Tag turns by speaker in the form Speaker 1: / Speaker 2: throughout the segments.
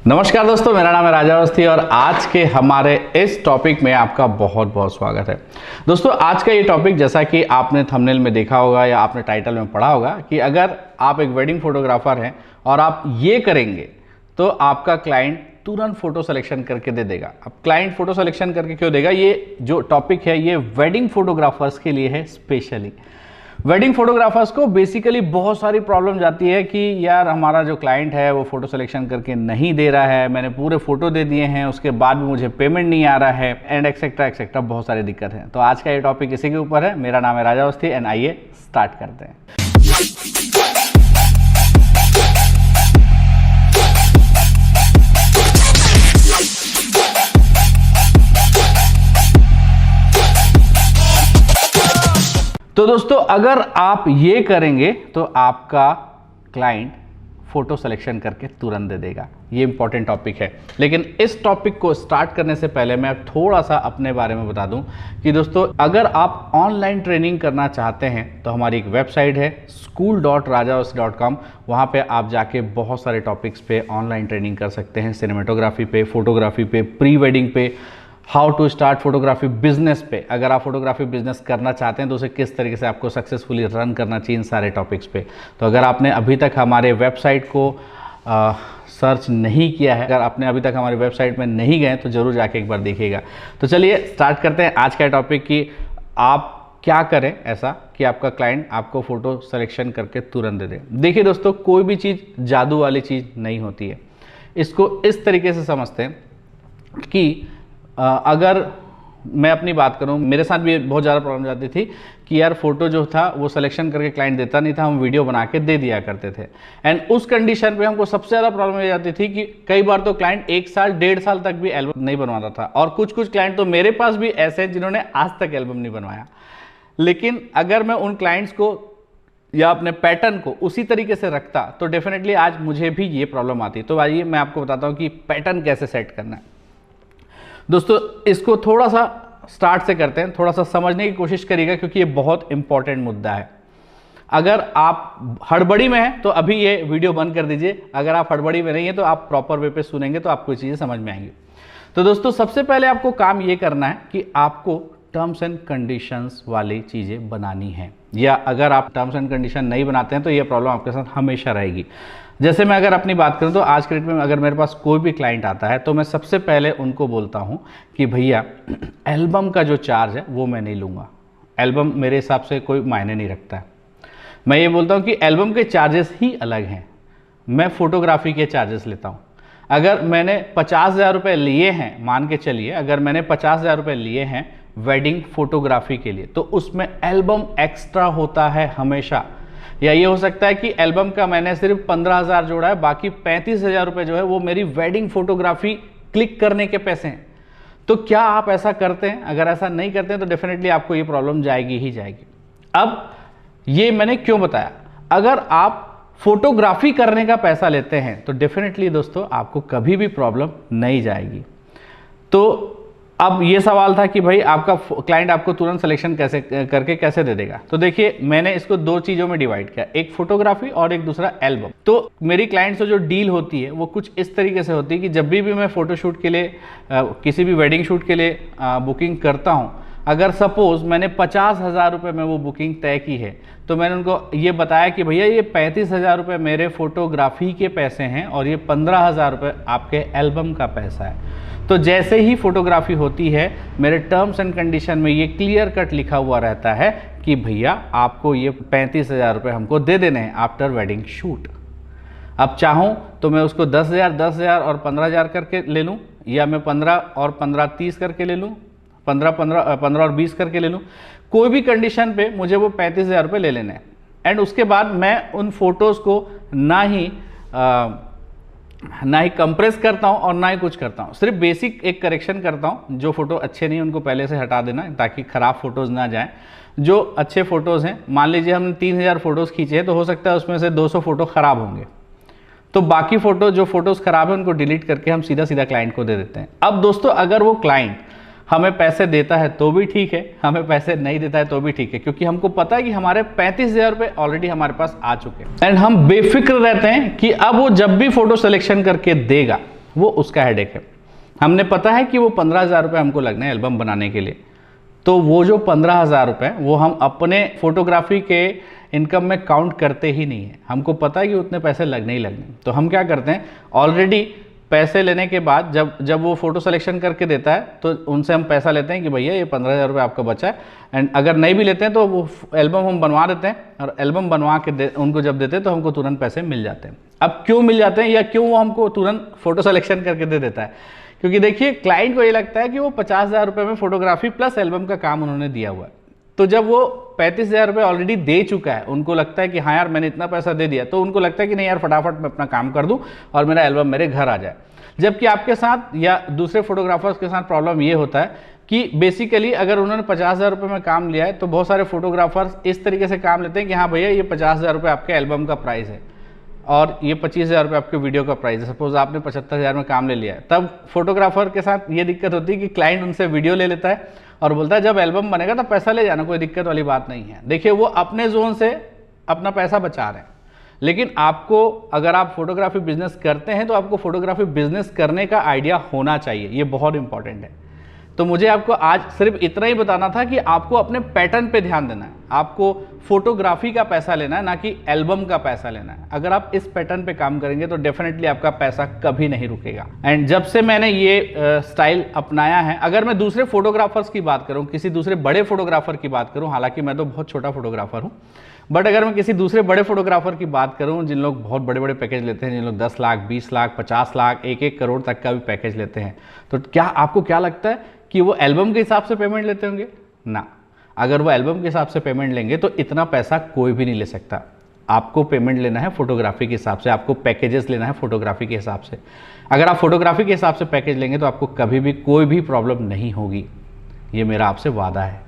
Speaker 1: नमस्कार दोस्तों, मेरा नाम है राजा अवस्थी और आज के हमारे इस टॉपिक में आपका बहुत बहुत स्वागत है। दोस्तों, आज का ये टॉपिक जैसा कि आपने थंबनेल में देखा होगा या आपने टाइटल में पढ़ा होगा कि अगर आप एक वेडिंग फोटोग्राफर हैं और आप ये करेंगे तो आपका क्लाइंट तुरंत फोटो सिलेक्शन करके दे देगा। अब क्लाइंट फोटो सिलेक्शन करके क्यों देगा? ये जो टॉपिक है ये वेडिंग फोटोग्राफर्स के लिए है। स्पेशली वेडिंग फोटोग्राफर्स को बेसिकली बहुत सारी प्रॉब्लम जाती है कि यार हमारा जो क्लाइंट है वो फोटो सिलेक्शन करके नहीं दे रहा है, मैंने पूरे फोटो दे दिए हैं, उसके बाद भी मुझे पेमेंट नहीं आ रहा है एंड एक्सेट्रा बहुत सारी दिक्कत है। तो आज का ये टॉपिक इसी के ऊपर है। मेरा नाम है राजा अवस्थी एंड आइए स्टार्ट करते हैं। तो दोस्तों, अगर आप ये करेंगे तो आपका क्लाइंट फोटो सिलेक्शन करके तुरंत दे देगा। ये इंपॉर्टेंट टॉपिक है। लेकिन इस टॉपिक को स्टार्ट करने से पहले मैं थोड़ा सा अपने बारे में बता दूं कि दोस्तों, अगर आप ऑनलाइन ट्रेनिंग करना चाहते हैं तो हमारी एक वेबसाइट है school.rajaavasthi.com। वहाँ पे आप जाके बहुत सारे टॉपिक्स पे ऑनलाइन ट्रेनिंग कर सकते हैं। सिनेमेटोग्राफी पे, फोटोग्राफी पे, प्री वेडिंग पे, how to start photography business पे। अगर आप फोटोग्राफी बिजनेस करना चाहते हैं तो उसे किस तरीके से आपको सक्सेसफुली रन करना चाहिए, इन सारे टॉपिक्स पे। तो अगर आपने अभी तक हमारे वेबसाइट को सर्च नहीं किया है, अगर आपने अभी तक हमारी वेबसाइट में नहीं गए तो जरूर जाके एक बार देखिएगा। तो चलिए स्टार्ट करते हैं आज का टॉपिक कि आप क्या करें ऐसा कि आपका क्लाइंट आपको फोटो सिलेक्शन करके तुरंत दे दे। देखिए दोस्तों, कोई भी चीज़ जादू वाली चीज़ नहीं होती है। इसको इस तरीके से समझते हैं कि अगर मैं अपनी बात करूं, मेरे साथ भी बहुत ज़्यादा प्रॉब्लम जाती थी कि यार फोटो जो था वो सिलेक्शन करके क्लाइंट देता नहीं था, हम वीडियो बना के दे दिया करते थे। एंड उस कंडीशन पे हमको सबसे ज़्यादा प्रॉब्लम ये जाती थी कि कई बार तो क्लाइंट 1 साल 1.5 साल तक भी एल्बम नहीं बनवाता था। और कुछ क्लाइंट तो मेरे पास भी ऐसे हैं जिन्होंने आज तक एल्बम नहीं बनवाया। लेकिन अगर मैं उन क्लाइंट्स को या अपने पैटर्न को उसी तरीके से रखता तो डेफिनेटली आज मुझे भी ये प्रॉब्लम आती। तो आइए मैं आपको बताता हूँ कि पैटर्न कैसे सेट करना है। दोस्तों, इसको थोड़ा सा स्टार्ट से करते हैं, थोड़ा सा समझने की कोशिश करिएगा क्योंकि ये बहुत इंपॉर्टेंट मुद्दा है। अगर आप हड़बड़ी में हैं तो अभी ये वीडियो बंद कर दीजिए। अगर आप हड़बड़ी में नहीं है तो आप प्रॉपर वे पे सुनेंगे तो आपको चीज़ें समझ में आएंगी। तो दोस्तों, सबसे पहले आपको काम ये करना है कि आपको टर्म्स एंड कंडीशंस वाली चीज़ें बनानी है। या अगर आप टर्म्स एंड कंडीशन नहीं बनाते हैं तो ये प्रॉब्लम आपके साथ हमेशा रहेगी। जैसे मैं अगर अपनी बात करूं तो आज के डेट में अगर मेरे पास कोई भी क्लाइंट आता है तो मैं सबसे पहले उनको बोलता हूं कि भैया एल्बम का जो चार्ज है वो मैं नहीं लूँगा। एल्बम मेरे हिसाब से कोई मायने नहीं रखता है। मैं ये बोलता हूं कि एल्बम के चार्जेस ही अलग हैं, मैं फोटोग्राफी के चार्जेस लेता हूं। अगर मैंने 50,000 रुपये लिए हैं, मान के चलिए अगर मैंने 50,000 रुपये लिए हैं वेडिंग फोटोग्राफी के लिए, तो उसमें एल्बम एक्स्ट्रा होता है हमेशा। या ये हो सकता है कि एल्बम का मैंने सिर्फ 15,000 जोड़ा है, बाकी 35,000 रुपये जो है वो मेरी वेडिंग फोटोग्राफी क्लिक करने के पैसे हैं। तो क्या आप ऐसा करते हैं? अगर ऐसा नहीं करते हैं तो डेफिनेटली आपको ये प्रॉब्लम जाएगी ही जाएगी। अब ये मैंने क्यों बताया? अगर आप फोटोग्राफी करने का पैसा लेते हैं तो डेफिनेटली दोस्तों आपको कभी भी प्रॉब्लम नहीं जाएगी। तो अब ये सवाल था कि भाई आपका क्लाइंट आपको तुरंत सिलेक्शन कैसे दे देगा। तो देखिए, मैंने इसको 2 चीज़ों में डिवाइड किया, एक फोटोग्राफी और एक दूसरा एल्बम। तो मेरी क्लाइंट से जो डील होती है वो कुछ इस तरीके से होती है कि जब भी मैं फोटोशूट के लिए किसी भी वेडिंग शूट के लिए बुकिंग करता हूँ, अगर सपोज मैंने 50,000 रुपये में वो बुकिंग तय की है तो मैंने उनको ये बताया कि भैया ये 35,000 रुपये मेरे फोटोग्राफी के पैसे हैं और ये 15,000 रुपये आपके एल्बम का पैसा है। तो जैसे ही फोटोग्राफी होती है मेरे टर्म्स एंड कंडीशन में ये क्लियर कट लिखा हुआ रहता है कि भैया आपको ये 35,000 रुपये हमको दे देने हैं आफ्टर वेडिंग शूट। अब चाहूँ तो मैं उसको 10,000, 10,000 और 15,000 करके ले लूँ, या मैं 15 और 15 30 करके ले लूँ, 15 और 20 करके ले लूँ। कोई भी कंडीशन पे मुझे वो 35,000 रुपये ले लेने हैं। एंड उसके बाद मैं उन फोटोज़ को ना ही कंप्रेस करता हूं और ना ही कुछ करता हूं, सिर्फ बेसिक एक करेक्शन करता हूं। जो फोटो अच्छे नहीं उनको पहले से हटा देना ताकि खराब फोटोज़ ना जाएं। जो अच्छे फोटोज़ हैं, मान लीजिए हमने 3,000 फोटोज़ खींचे हैं तो हो सकता है उसमें से 200 फोटो खराब होंगे, तो बाकी जो फोटोज़ खराब है उनको डिलीट करके हम सीधा क्लाइंट को दे देते हैं। अब दोस्तों, अगर वो क्लाइंट हमें पैसे देता है तो भी ठीक है, हमें पैसे नहीं देता है तो भी ठीक है, क्योंकि हमको पता है कि हमारे 35,000 रुपये ऑलरेडी हमारे पास आ चुके हैं। एंड हम बेफिक्र रहते हैं कि अब वो जब भी फोटो सिलेक्शन करके देगा वो उसका हेडेक है। हमने पता है कि वो 15,000 रुपये हमको लगने हैं एल्बम बनाने के लिए, तो वो जो 15,000 रुपये वो हम अपने फोटोग्राफी के इनकम में काउंट करते ही नहीं है। हमको पता है कि उतने पैसे लगने ही लगने, तो हम क्या करते हैं, ऑलरेडी पैसे लेने के बाद जब वो फोटो सिलेक्शन करके देता है तो उनसे हम पैसा लेते हैं कि भैया ये 15,000 रुपये आपका बचा है। एंड अगर नहीं भी लेते हैं तो वो एल्बम हम बनवा देते हैं, और एल्बम बनवा के उनको जब देते हैं तो हमको तुरंत पैसे मिल जाते हैं। अब क्यों मिल जाते हैं या क्यों वो हमको तुरंत फोटो सिलेक्शन करके दे देता है? क्योंकि देखिए क्लाइंट को ये लगता है कि वो 50,000 रुपये में फोटोग्राफी प्लस एल्बम का काम उन्होंने दिया हुआ है। तो जब वो 35,000 रुपये ऑलरेडी दे चुका है, उनको लगता है कि हाँ यार मैंने इतना पैसा दे दिया, तो उनको लगता है कि नहीं यार फटाफट मैं अपना काम कर दूं और मेरा एल्बम मेरे घर आ जाए। जबकि आपके साथ या दूसरे फोटोग्राफर्स के साथ प्रॉब्लम ये होता है कि बेसिकली अगर उन्होंने 50,000 रुपये में काम लिया है तो बहुत सारे फोटोग्राफर्स इस तरीके से काम लेते हैं कि हाँ भैया ये 50,000 रुपये आपके एल्बम का प्राइस है और ये 25,000 रुपये आपके वीडियो का प्राइस है। सपोज आपने 75,000 में काम ले लिया है, तब फोटोग्राफर के साथ ये दिक्कत होती है कि क्लाइंट उनसे वीडियो ले लेता है और बोलता है जब एल्बम बनेगा तो पैसा ले जाना, कोई दिक्कत वाली बात नहीं है। देखिए वो अपने जोन से अपना पैसा बचा रहे हैं, लेकिन आपको अगर आप फोटोग्राफी बिजनेस करते हैं तो आपको फोटोग्राफी बिजनेस करने का आइडिया होना चाहिए, ये बहुत इंपॉर्टेंट है। तो मुझे आपको आज सिर्फ इतना ही बताना था कि आपको अपने पैटर्न पे ध्यान देना है, आपको फोटोग्राफी का पैसा लेना है, ना कि एल्बम का पैसा लेना है। अगर आप इस पैटर्न पे काम करेंगे तो डेफिनेटली आपका पैसा कभी नहीं रुकेगा। एंड जब से मैंने ये स्टाइल अपनाया है, अगर मैं दूसरे फोटोग्राफर्स की बात करूं, किसी दूसरे बड़े फोटोग्राफर की बात करूं, हालांकि मैं तो बहुत छोटा फोटोग्राफर हूं, बट अगर मैं किसी दूसरे बड़े फोटोग्राफर की बात करूं जिन लोग बहुत बड़े बड़े पैकेज लेते हैं, जिन लोग 10 लाख 20 लाख 50 लाख 1-1 करोड़ तक का भी पैकेज लेते हैं, तो क्या आपको क्या लगता है कि वो एल्बम के हिसाब से पेमेंट लेते होंगे? ना, अगर वो एल्बम के हिसाब से पेमेंट लेंगे तो इतना पैसा कोई भी नहीं ले सकता। आपको पेमेंट लेना है फोटोग्राफी के हिसाब से, आपको पैकेजेस लेना है फोटोग्राफी के हिसाब से। अगर आप फोटोग्राफी के हिसाब से पैकेज लेंगे तो आपको कभी भी कोई भी प्रॉब्लम नहीं होगी, ये मेरा आपसे वादा है।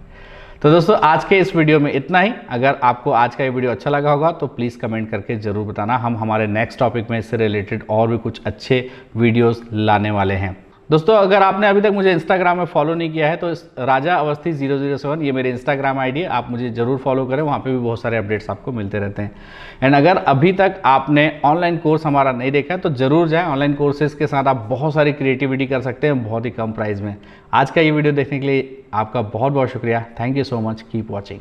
Speaker 1: तो दोस्तों आज के इस वीडियो में इतना ही। अगर आपको आज का ये वीडियो अच्छा लगा होगा तो प्लीज़ कमेंट करके ज़रूर बताना। हम हमारे नेक्स्ट टॉपिक में इससे रिलेटेड और भी कुछ अच्छे वीडियोस लाने वाले हैं। दोस्तों अगर आपने अभी तक मुझे इंस्टाग्राम में फॉलो नहीं किया है तो राजा अवस्थी 007 ये मेरे इंस्टाग्राम आईडी है, आप मुझे ज़रूर फॉलो करें, वहाँ पे भी बहुत सारे अपडेट्स आपको मिलते रहते हैं। एंड अगर अभी तक आपने ऑनलाइन कोर्स हमारा नहीं देखा है तो ज़रूर जाएं, ऑनलाइन कोर्सेज के साथ आप बहुत सारी क्रिएटिविटी कर सकते हैं बहुत ही कम प्राइस में। आज का ये वीडियो देखने के लिए आपका बहुत बहुत शुक्रिया। Thank you so much, keep watching.